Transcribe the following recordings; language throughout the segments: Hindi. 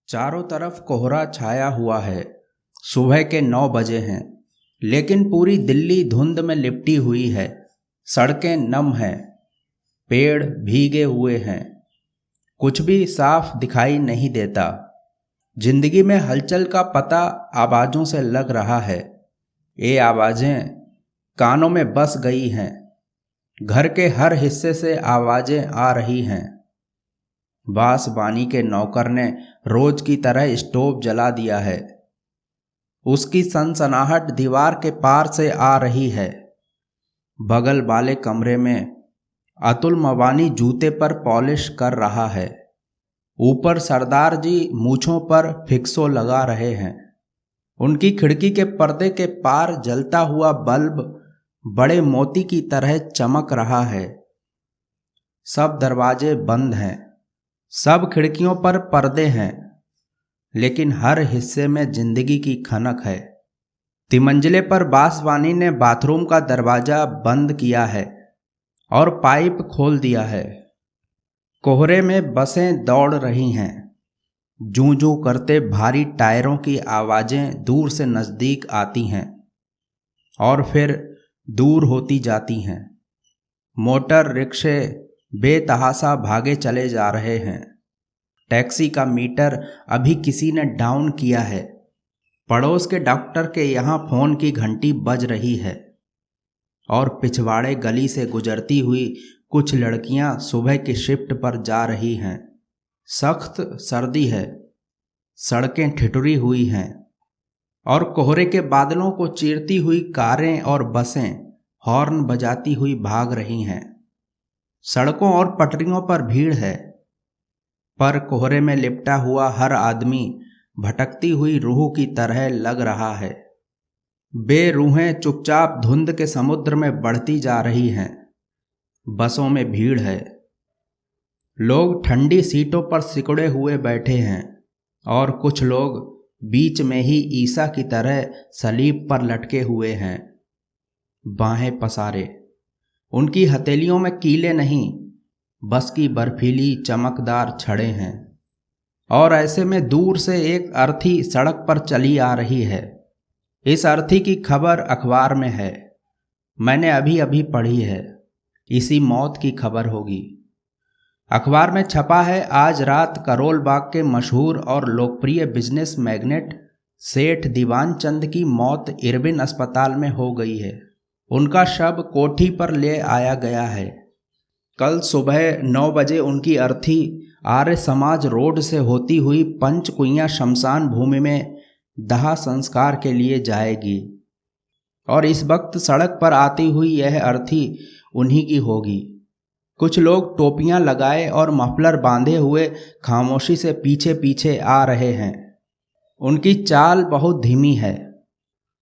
चारों तरफ कोहरा छाया हुआ है। सुबह के 9 बजे हैं, लेकिन पूरी दिल्ली धुंध में लिपटी हुई है। सड़कें नम हैं, पेड़ भीगे हुए हैं, कुछ भी साफ दिखाई नहीं देता। जिंदगी में हलचल का पता आवाज़ों से लग रहा है। ये आवाज़ें कानों में बस गई हैं। घर के हर हिस्से से आवाज़ें आ रही हैं। बांसबानी के नौकर ने रोज की तरह स्टोव जला दिया है। उसकी सनसनाहट दीवार के पार से आ रही है। बगल वाले कमरे में अतुल मवानी जूते पर पॉलिश कर रहा है। ऊपर सरदार जी मूछों पर फिक्सो लगा रहे हैं। उनकी खिड़की के पर्दे के पार जलता हुआ बल्ब बड़े मोती की तरह चमक रहा है। सब दरवाजे बंद हैं, सब खिड़कियों पर पर्दे हैं, लेकिन हर हिस्से में जिंदगी की खनक है। तिमंजिले पर बांसवानी ने बाथरूम का दरवाजा बंद किया है और पाइप खोल दिया है। कोहरे में बसें दौड़ रही हैं। जूं जूं करते भारी टायरों की आवाज़ें दूर से नज़दीक आती हैं और फिर दूर होती जाती हैं। मोटर रिक्शे बेतहासा भागे चले जा रहे हैं। टैक्सी का मीटर अभी किसी ने डाउन किया है। पड़ोस के डॉक्टर के यहाँ फ़ोन की घंटी बज रही है और पिछवाड़े गली से गुजरती हुई कुछ लड़कियां सुबह की शिफ्ट पर जा रही हैं। सख्त सर्दी है, सड़कें ठिठुरी हुई हैं और कोहरे के बादलों को चीरती हुई कारें और बसें हॉर्न बजाती हुई भाग रही हैं। सड़कों और पटरियों पर भीड़ है, पर कोहरे में लिपटा हुआ हर आदमी भटकती हुई रूह की तरह लग रहा है। बेरूहें चुपचाप धुंध के समुद्र में बढ़ती जा रही हैं। बसों में भीड़ है। लोग ठंडी सीटों पर सिकुड़े हुए बैठे हैं और कुछ लोग बीच में ही ईसा की तरह सलीब पर लटके हुए हैं, बाहें पसारे। उनकी हथेलियों में कीले नहीं, बस की बर्फीली चमकदार छड़ें हैं। और ऐसे में दूर से एक अर्थी सड़क पर चली आ रही है। इस अर्थी की खबर अखबार में है, मैंने अभी अभी पढ़ी है। इसी मौत की खबर होगी। अखबार में छपा है, आज रात करोल बाग के मशहूर और लोकप्रिय बिजनेस मैग्नेट सेठ दीवान चंद की मौत इरविन अस्पताल में हो गई है। उनका शव कोठी पर ले आया गया है। कल सुबह 9 बजे उनकी अर्थी आर्य समाज रोड से होती हुई पंचकुइयां शमशान भूमि में दाह संस्कार के लिए जाएगी और इस वक्त सड़क पर आती हुई यह अर्थी उन्हीं की होगी। कुछ लोग टोपियां लगाए और मफलर बांधे हुए खामोशी से पीछे पीछे आ रहे हैं। उनकी चाल बहुत धीमी है।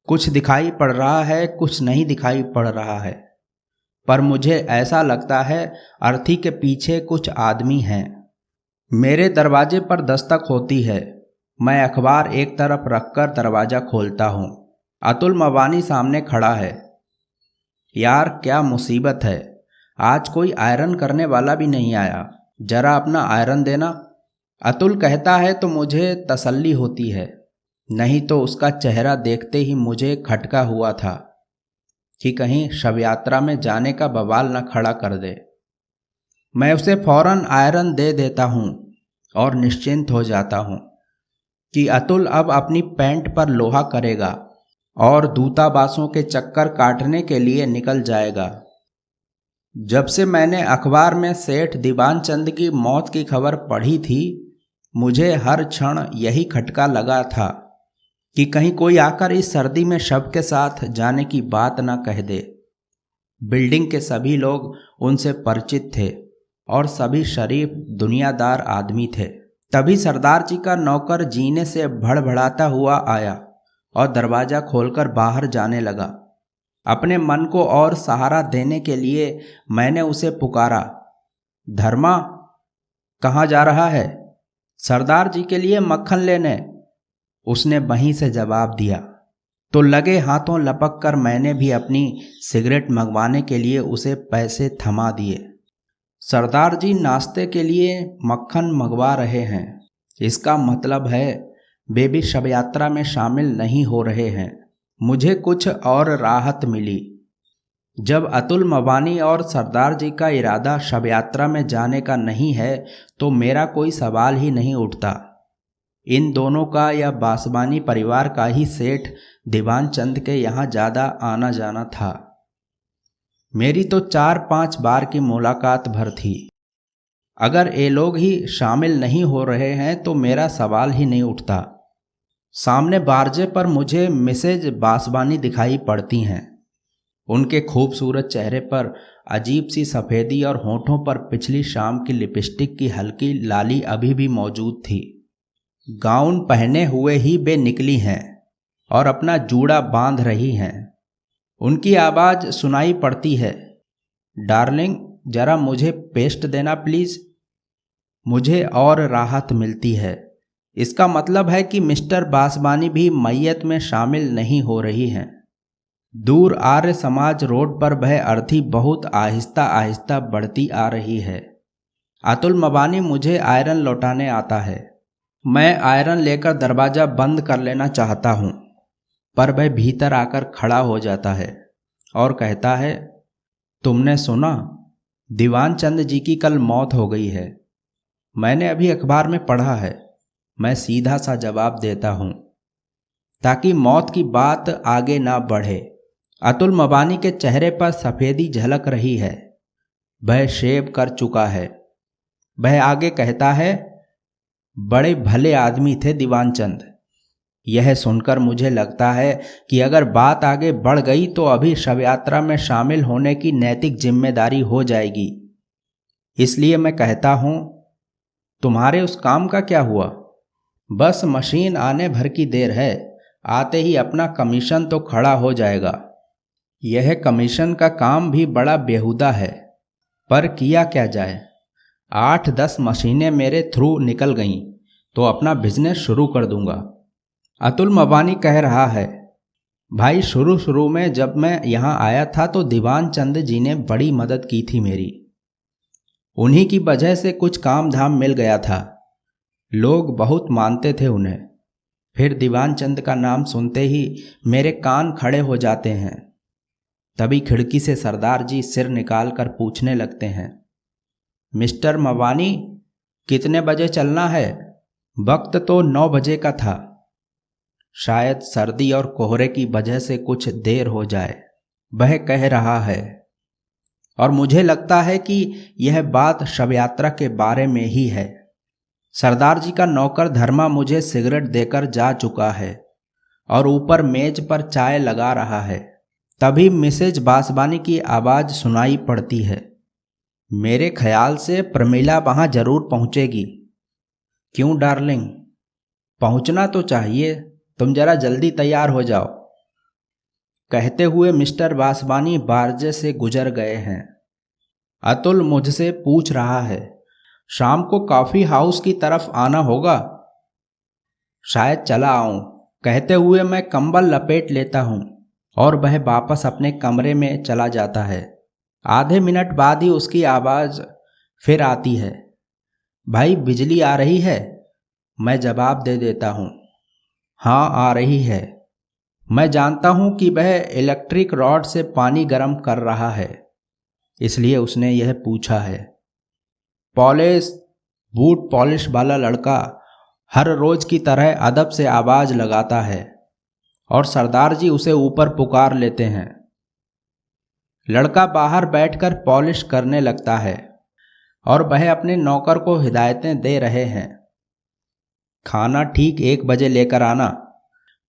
कुछ दिखाई पड़ रहा है, कुछ नहीं दिखाई पड़ रहा है, पर मुझे ऐसा लगता है अर्थी के पीछे कुछ आदमी हैं। मेरे दरवाजे पर दस्तक होती है। मैं अखबार एक तरफ रखकर दरवाज़ा खोलता हूँ। अतुल मवानी सामने खड़ा है। यार क्या मुसीबत है, आज कोई आयरन करने वाला भी नहीं आया, जरा अपना आयरन देना। अतुल कहता है तो मुझे तसल्ली होती है, नहीं तो उसका चेहरा देखते ही मुझे खटका हुआ था कि कहीं शव यात्रा में जाने का बवाल न खड़ा कर दे। मैं उसे फौरन आयरन दे देता हूँ और निश्चिंत हो जाता हूँ कि अतुल अब अपनी पैंट पर लोहा करेगा और दूतावासों के चक्कर काटने के लिए निकल जाएगा। जब से मैंने अखबार में सेठ दीवान चंद की मौत की खबर पढ़ी थी, मुझे हर क्षण यही खटका लगा था कि कहीं कोई आकर इस सर्दी में शव के साथ जाने की बात ना कह दे। बिल्डिंग के सभी लोग उनसे परिचित थे और सभी शरीफ दुनियादार आदमी थे। तभी सरदार जी का नौकर जीने से भड़बड़ाता हुआ आया और दरवाज़ा खोलकर बाहर जाने लगा। अपने मन को और सहारा देने के लिए मैंने उसे पुकारा, धर्मा कहाँ जा रहा है? सरदार जी के लिए मक्खन लेने, उसने वहीं से जवाब दिया। तो लगे हाथों लपक कर मैंने भी अपनी सिगरेट मंगवाने के लिए उसे पैसे थमा दिए। सरदार जी नाश्ते के लिए मक्खन मंगवा रहे हैं। इसका मतलब है वे भी शव यात्रा में शामिल नहीं हो रहे हैं। मुझे कुछ और राहत मिली। जब अतुल मवानी और सरदार जी का इरादा शव यात्रा में जाने का नहीं है तो मेरा कोई सवाल ही नहीं उठता। इन दोनों का या बासवानी परिवार का ही सेठ दीवान चंद के यहाँ ज़्यादा आना जाना था। मेरी तो 4-5 बार की मुलाकात भर थी। अगर ये लोग ही शामिल नहीं हो रहे हैं तो मेरा सवाल ही नहीं उठता। सामने बारजे पर मुझे मिसेज बासवानी दिखाई पड़ती हैं। उनके खूबसूरत चेहरे पर अजीब सी सफ़ेदी और होठों पर पिछली शाम की लिपस्टिक की हल्की लाली अभी भी मौजूद थी। गाउन पहने हुए ही वे निकली हैं और अपना जूड़ा बांध रही हैं। उनकी आवाज़ सुनाई पड़ती है, डार्लिंग ज़रा मुझे पेस्ट देना प्लीज़। मुझे और राहत मिलती है। इसका मतलब है कि मिस्टर बासवानी भी मैयत में शामिल नहीं हो रही हैं। दूर आर्य समाज रोड पर वह अर्थी बहुत आहिस्ता आहिस्ता बढ़ती आ रही है। अतुल मवानी मुझे आयरन लौटाने आता है। मैं आयरन लेकर दरवाज़ा बंद कर लेना चाहता हूँ, पर वह भीतर आकर खड़ा हो जाता है और कहता है, तुमने सुना? दीवान चंद जी की कल मौत हो गई है। मैंने अभी अखबार में पढ़ा है। मैं सीधा सा जवाब देता हूँ ताकि मौत की बात आगे ना बढ़े। अतुल मवानी के चेहरे पर सफ़ेदी झलक रही है। वह शेव कर चुका है। वह आगे कहता है, बड़े भले आदमी थे दीवान चंद। यह सुनकर मुझे लगता है कि अगर बात आगे बढ़ गई तो अभी शव यात्रा में शामिल होने की नैतिक जिम्मेदारी हो जाएगी। इसलिए मैं कहता हूँ, तुम्हारे उस काम का क्या हुआ? बस मशीन आने भर की देर है। आते ही अपना कमीशन तो खड़ा हो जाएगा। यह कमीशन का काम भी बड़ा बेहुदा है, पर किया क्या जाए। 8-10 मशीनें मेरे थ्रू निकल गईं तो अपना बिजनेस शुरू कर दूंगा। अतुल मवानी कह रहा है, भाई शुरू में जब मैं यहाँ आया था तो दीवान चंद जी ने बड़ी मदद की थी मेरी। उन्हीं की वजह से कुछ काम धाम मिल गया था। लोग बहुत मानते थे उन्हें। फिर दीवान चंद का नाम सुनते ही मेरे कान खड़े हो जाते हैं। तभी खिड़की से सरदार जी सिर निकाल कर पूछने लगते हैं, मिस्टर मवानी कितने बजे चलना है? वक्त तो 9 बजे का था। शायद सर्दी और कोहरे की वजह से कुछ देर हो जाए, वह कह रहा है। और मुझे लगता है कि यह बात शव यात्रा के बारे में ही है। सरदार जी का नौकर धर्मा मुझे सिगरेट देकर जा चुका है और ऊपर मेज पर चाय लगा रहा है। तभी मिसेज बासवानी की आवाज़ सुनाई पड़ती है, मेरे ख्याल से प्रमिला वहाँ जरूर पहुँचेगी। क्यों डार्लिंग? पहुँचना तो चाहिए। तुम जरा जल्दी तैयार हो जाओ। कहते हुए मिस्टर बासवानी बारजे से गुजर गए हैं। अतुल मुझसे पूछ रहा है, शाम को कॉफ़ी हाउस की तरफ आना होगा? शायद चला आऊं। कहते हुए मैं कंबल लपेट लेता हूं और वह वापस अपने कमरे में चला जाता है। आधे मिनट बाद ही उसकी आवाज़ फिर आती है, भाई बिजली आ रही है? मैं जवाब दे देता हूँ, हाँ आ रही है। मैं जानता हूँ कि वह इलेक्ट्रिक रॉड से पानी गर्म कर रहा है, इसलिए उसने यह पूछा है। बूट पॉलिश वाला लड़का हर रोज की तरह अदब से आवाज़ लगाता है और सरदार जी उसे ऊपर पुकार लेते हैं। लड़का बाहर बैठकर पॉलिश करने लगता है और वह अपने नौकर को हिदायतें दे रहे हैं। खाना ठीक 1 बजे लेकर आना,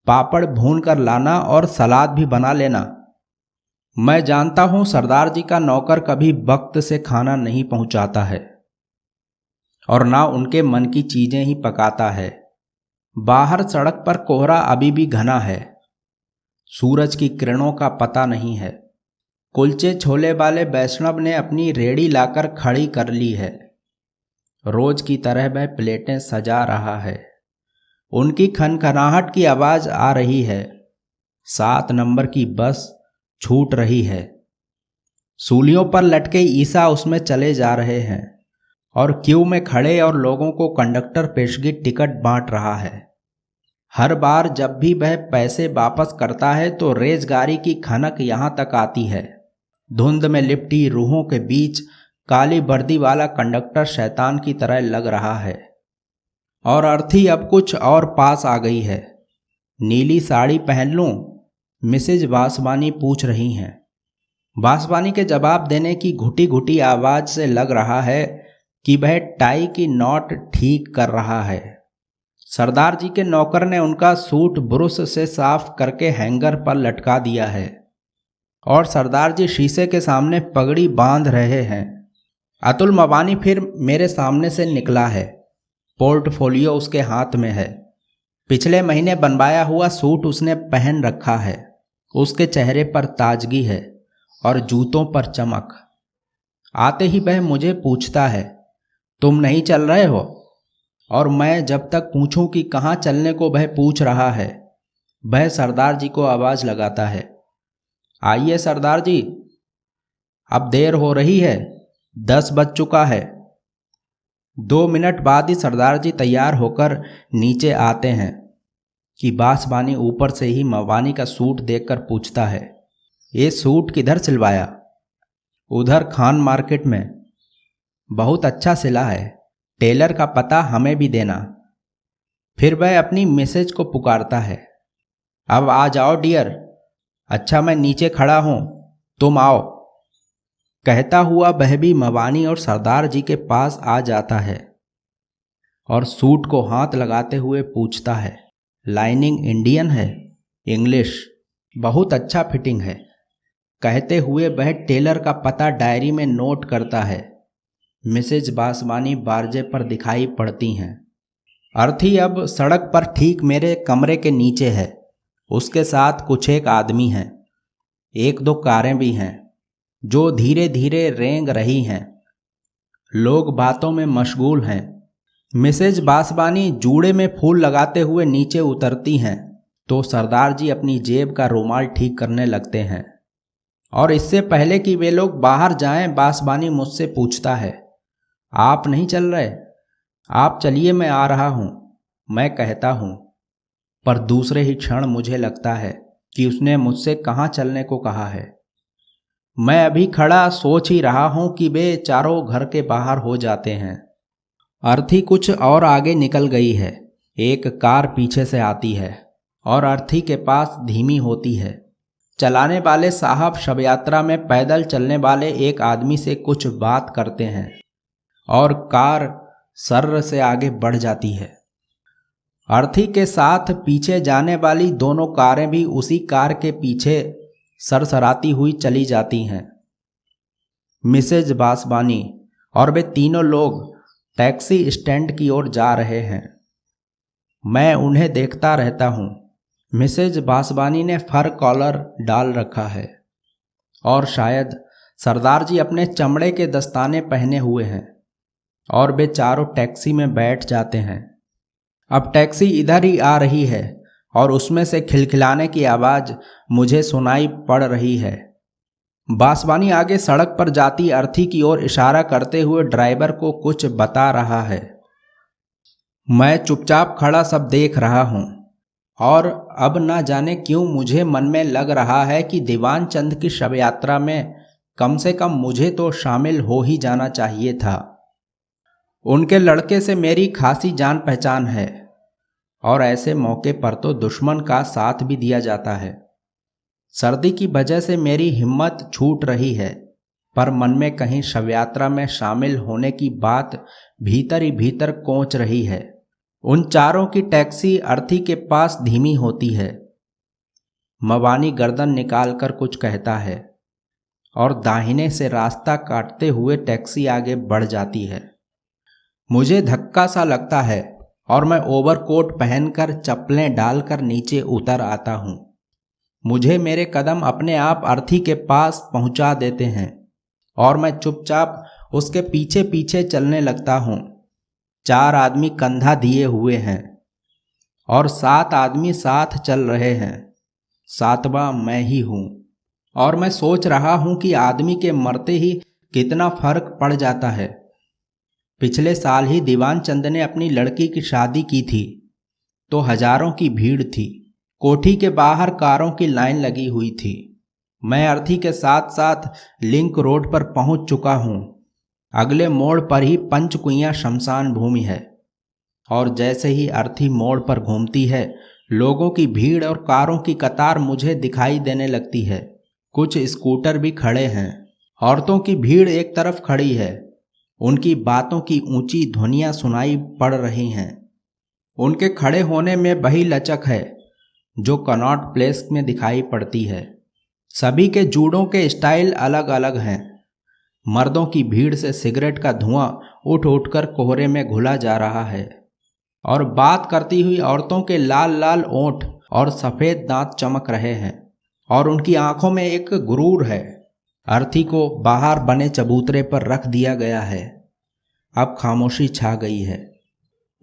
पापड़ भून कर लाना और सलाद भी बना लेना। मैं जानता हूँ सरदार जी का नौकर कभी वक्त से खाना नहीं पहुँचाता है और ना उनके मन की चीज़ें ही पकाता है। बाहर सड़क पर कोहरा अभी भी घना है। सूरज की किरणों का पता नहीं है। कुलचे छोले वाले वैष्णव ने अपनी रेड़ी लाकर खड़ी कर ली है। रोज की तरह वह प्लेटें सजा रहा है। उनकी खनखनाहट की आवाज़ आ रही है। 7 नंबर की बस छूट रही है। सूलियों पर लटके ईसा उसमें चले जा रहे हैं और क्यू में खड़े और लोगों को कंडक्टर पेशगी टिकट बांट रहा है। हर बार जब भी वह पैसे वापस करता है तो रेलगाड़ी की खनक यहाँ तक आती है। धुंध में लिपटी रूहों के बीच काली वर्दी वाला कंडक्टर शैतान की तरह लग रहा है। और अर्थी अब कुछ और पास आ गई है। नीली साड़ी पहन लूं? मिसेज वासवानी पूछ रही हैं। वासवानी के जवाब देने की घुटी घुटी आवाज से लग रहा है कि वह टाई की नॉट ठीक कर रहा है। सरदार जी के नौकर ने उनका सूट ब्रुश से साफ करके हैंगर पर लटका दिया है और सरदार जी शीशे के सामने पगड़ी बांध रहे हैं। अतुल मवानी फिर मेरे सामने से निकला है। पोर्टफोलियो उसके हाथ में है। पिछले महीने बनवाया हुआ सूट उसने पहन रखा है। उसके चेहरे पर ताजगी है और जूतों पर चमक। आते ही वह मुझे पूछता है, तुम नहीं चल रहे हो? और मैं जब तक पूछूं कि कहाँ चलने को वह पूछ रहा है, वह सरदार जी को आवाज लगाता है, आइए सरदार जी, अब देर हो रही है, 10 बज चुका है। 2 मिनट बाद ही सरदार जी तैयार होकर नीचे आते हैं कि वासवानी ऊपर से ही मवानी का सूट देखकर पूछता है, ये सूट किधर सिलवाया? उधर खान मार्केट में। बहुत अच्छा सिला है, टेलर का पता हमें भी देना। फिर वह अपनी मिसेज को पुकारता है, अब आ जाओ डियर। अच्छा मैं नीचे खड़ा हूं, तुम आओ। कहता हुआ वह भी मवानी और सरदार जी के पास आ जाता है और सूट को हाथ लगाते हुए पूछता है, लाइनिंग इंडियन है? इंग्लिश? बहुत अच्छा फिटिंग है। कहते हुए वह टेलर का पता डायरी में नोट करता है। मिसेज वासवानी बारजे पर दिखाई पड़ती हैं। अर्थी अब सड़क पर ठीक मेरे कमरे के नीचे है। उसके साथ कुछ एक आदमी हैं। 1-2 कारें भी हैं जो धीरे धीरे रेंग रही हैं। लोग बातों में मशगूल हैं। मिसेज वासवानी जूड़े में फूल लगाते हुए नीचे उतरती हैं तो सरदार जी अपनी जेब का रुमाल ठीक करने लगते हैं। और इससे पहले कि वे लोग बाहर जाएं, वासवानी मुझसे पूछता है, आप नहीं चल रहे? आप चलिए, मैं आ रहा हूं। मैं कहता हूं, पर दूसरे ही क्षण मुझे लगता है कि उसने मुझसे कहाँ चलने को कहा है। मैं अभी खड़ा सोच ही रहा हूं कि वे चारों घर के बाहर हो जाते हैं। अर्थी कुछ और आगे निकल गई है। एक कार पीछे से आती है और अर्थी के पास धीमी होती है। चलाने वाले साहब शव यात्रा में पैदल चलने वाले एक आदमी से कुछ बात करते हैं और कार सर्र से आगे बढ़ जाती है। अर्थी के साथ पीछे जाने वाली दोनों कारें भी उसी कार के पीछे सरसराती हुई चली जाती हैं। मिसेज वासवानी और वे तीनों लोग टैक्सी स्टैंड की ओर जा रहे हैं। मैं उन्हें देखता रहता हूँ। मिसेज वासवानी ने फर कॉलर डाल रखा है और शायद सरदार जी अपने चमड़े के दस्ताने पहने हुए हैं और वे चारों टैक्सी में बैठ जाते हैं। अब टैक्सी इधर ही आ रही है और उसमें से खिलखिलाने की आवाज़ मुझे सुनाई पड़ रही है। वासवानी आगे सड़क पर जाती अर्थी की ओर इशारा करते हुए ड्राइवर को कुछ बता रहा है। मैं चुपचाप खड़ा सब देख रहा हूँ और अब ना जाने क्यों मुझे मन में लग रहा है कि दीवान चंद की शव यात्रा में कम से कम मुझे तो शामिल हो ही जाना चाहिए था। उनके लड़के से मेरी खासी जान पहचान है और ऐसे मौके पर तो दुश्मन का साथ भी दिया जाता है। सर्दी की वजह से मेरी हिम्मत छूट रही है, पर मन में कहीं शव यात्रा में शामिल होने की बात भीतर ही भीतर कोंच रही है। उन चारों की टैक्सी अर्थी के पास धीमी होती है। मवानी गर्दन निकालकर कुछ कहता है और दाहिने से रास्ता काटते हुए टैक्सी आगे बढ़ जाती है। मुझे धक्का सा लगता है और मैं ओवरकोट पहनकर चप्पलें डालकर नीचे उतर आता हूँ। मुझे मेरे कदम अपने आप अर्थी के पास पहुँचा देते हैं और मैं चुपचाप उसके पीछे पीछे चलने लगता हूँ। 4 आदमी कंधा दिए हुए हैं और 7 आदमी साथ चल रहे हैं। 7वां मैं ही हूँ और मैं सोच रहा हूँ कि आदमी के मरते ही कितना फर्क पड़ जाता है। पिछले साल ही दीवान चंद ने अपनी लड़की की शादी की थी तो हजारों की भीड़ थी। कोठी के बाहर कारों की लाइन लगी हुई थी। मैं अर्थी के साथ साथ लिंक रोड पर पहुंच चुका हूं। अगले मोड़ पर ही पंचकुइयां शमशान भूमि है और जैसे ही अर्थी मोड़ पर घूमती है, लोगों की भीड़ और कारों की कतार मुझे दिखाई देने लगती है। कुछ स्कूटर भी खड़े हैं। औरतों की भीड़ एक तरफ खड़ी है। उनकी बातों की ऊंची ध्वनियां सुनाई पड़ रही हैं। उनके खड़े होने में वही लचक है जो कनॉट प्लेस में दिखाई पड़ती है। सभी के जूडों के स्टाइल अलग अलग हैं। मर्दों की भीड़ से सिगरेट का धुआं उठ उठकर कोहरे में घुला जा रहा है और बात करती हुई औरतों के लाल लाल ओंठ और सफ़ेद दांत चमक रहे हैं और उनकी आंखों में एक गुरूर है। अर्थी को बाहर बने चबूतरे पर रख दिया गया है। अब खामोशी छा गई है।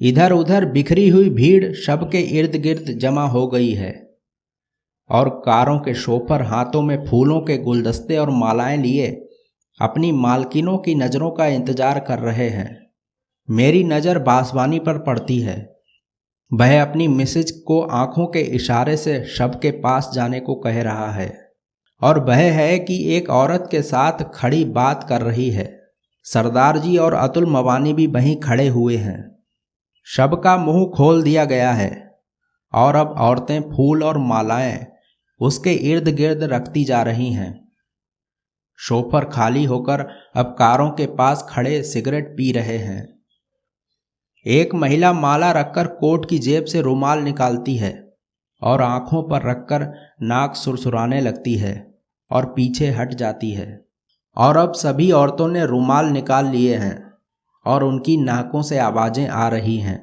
इधर उधर बिखरी हुई भीड़ शव के इर्द गिर्द जमा हो गई है और कारों के शोफर हाथों में फूलों के गुलदस्ते और मालाएं लिए अपनी मालकिनों की नज़रों का इंतजार कर रहे हैं। मेरी नज़र बासवानी पर पड़ती है। वह अपनी मिसेज को आंखों के इशारे से शव के पास जाने को कह रहा है और वह है कि एक औरत के साथ खड़ी बात कर रही है। सरदार जी और अतुल मवानी भी वहीं खड़े हुए हैं। शव का मुंह खोल दिया गया है और अब औरतें फूल और मालाएं उसके इर्द गिर्द रखती जा रही हैं। शोफर खाली होकर अब कारों के पास खड़े सिगरेट पी रहे हैं। एक महिला माला रखकर कोट की जेब से रुमाल निकालती है और आंखों पर रखकर नाक सुरसुराने लगती है और पीछे हट जाती है। और अब सभी औरतों ने रुमाल निकाल लिए हैं और उनकी नाकों से आवाज़ें आ रही हैं।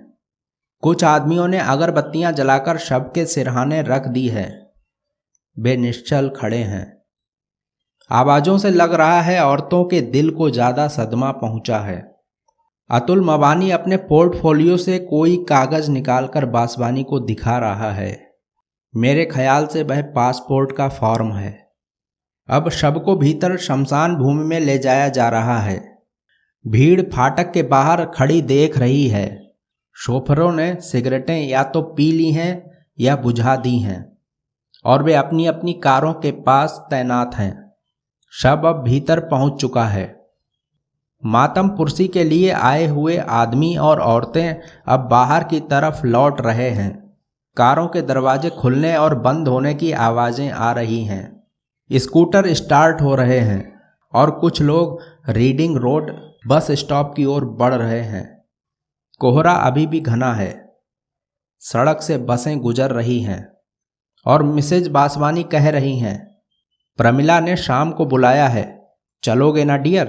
कुछ आदमियों ने अगरबत्तियां जलाकर शव के सिरहाने रख दी है। वे निश्चल खड़े हैं। आवाज़ों से लग रहा है औरतों के दिल को ज़्यादा सदमा पहुंचा है। अतुल मवानी अपने पोर्टफोलियो से कोई कागज़ निकालकर बासवानी को दिखा रहा है। मेरे ख्याल से वह पासपोर्ट का फॉर्म है। अब शव को भीतर शमशान भूमि में ले जाया जा रहा है। भीड़ फाटक के बाहर खड़ी देख रही है। शोफरों ने सिगरेटें या तो पी ली हैं या बुझा दी हैं और वे अपनी अपनी कारों के पास तैनात हैं। शव अब भीतर पहुंच चुका है। मातम पुरसी के लिए आए हुए आदमी और औरतें अब बाहर की तरफ लौट रहे हैं। कारों के दरवाजे खुलने और बंद होने की आवाज़ें आ रही हैं। स्कूटर स्टार्ट हो रहे हैं और कुछ लोग रीडिंग रोड बस स्टॉप की ओर बढ़ रहे हैं। कोहरा अभी भी घना है। सड़क से बसें गुजर रही हैं और मिसेज बासवानी कह रही हैं, प्रमिला ने शाम को बुलाया है, चलोगे ना डियर?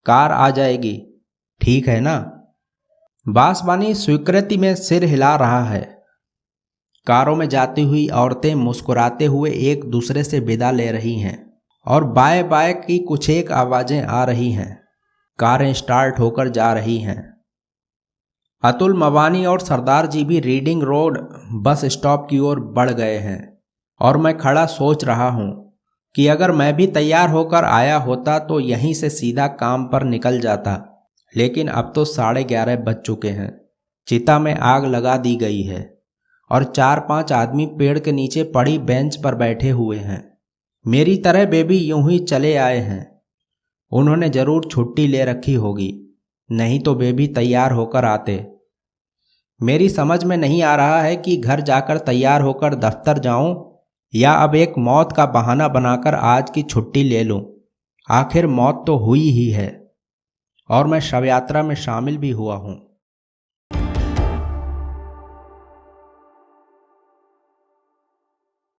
कार आ जाएगी, ठीक है ना? बासवानी स्वीकृति में सिर हिला रहा है। कारों में जाती हुई औरतें मुस्कुराते हुए एक दूसरे से विदा ले रही हैं और बाय बाय की कुछ एक आवाज़ें आ रही हैं। कारें स्टार्ट होकर जा रही हैं। अतुल मवानी और सरदार जी भी रीडिंग रोड बस स्टॉप की ओर बढ़ गए हैं और मैं खड़ा सोच रहा हूँ कि अगर मैं भी तैयार होकर आया होता तो यहीं से सीधा काम पर निकल जाता। लेकिन अब तो 11:30 बज चुके हैं। चिता में आग लगा दी गई है और 4-5 आदमी पेड़ के नीचे पड़ी बेंच पर बैठे हुए हैं। मेरी तरह वे भी यूं ही चले आए हैं। उन्होंने जरूर छुट्टी ले रखी होगी, नहीं तो वे भी तैयार होकर आते। मेरी समझ में नहीं आ रहा है कि घर जाकर तैयार होकर दफ्तर जाऊं या अब एक मौत का बहाना बनाकर आज की छुट्टी ले लूं। आखिर मौत तो हुई ही है और मैं शव यात्रा में शामिल भी हुआ हूं।